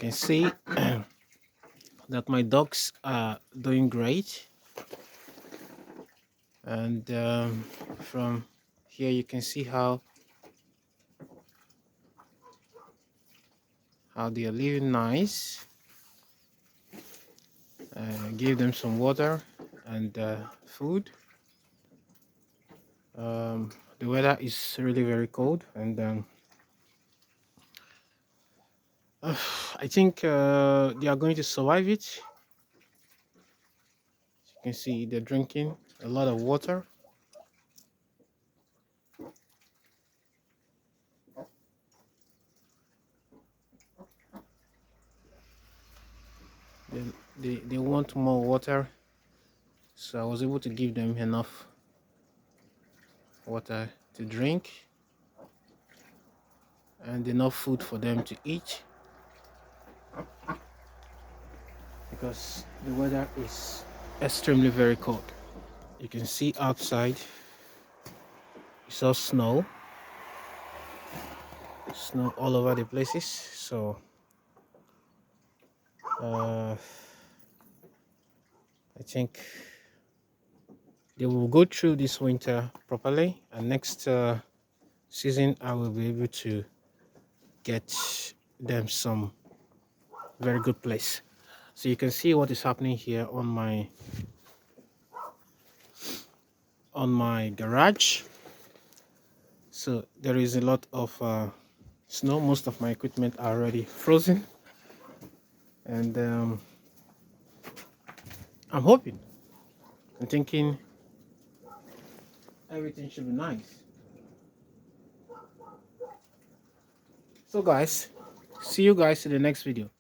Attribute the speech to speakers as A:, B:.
A: can see that my dogs are doing great, and from here you can see how they are living nice. Give them some water and food. The weather is really very cold, and I think they are going to survive it. As you can see, they're drinking a lot of water. They want more water, so I was able to give them enough water to drink and enough food for them to eat, because the weather is extremely very cold. You can see outside it's all snow all over the places. So I think they will go through this winter properly, and next season I will be able to get them some very good place. So you can see what is happening here on my garage. So there is a lot of snow. Most of my equipment are already frozen, and I'm hoping and thinking everything should be nice. So guys, see you guys in the next video.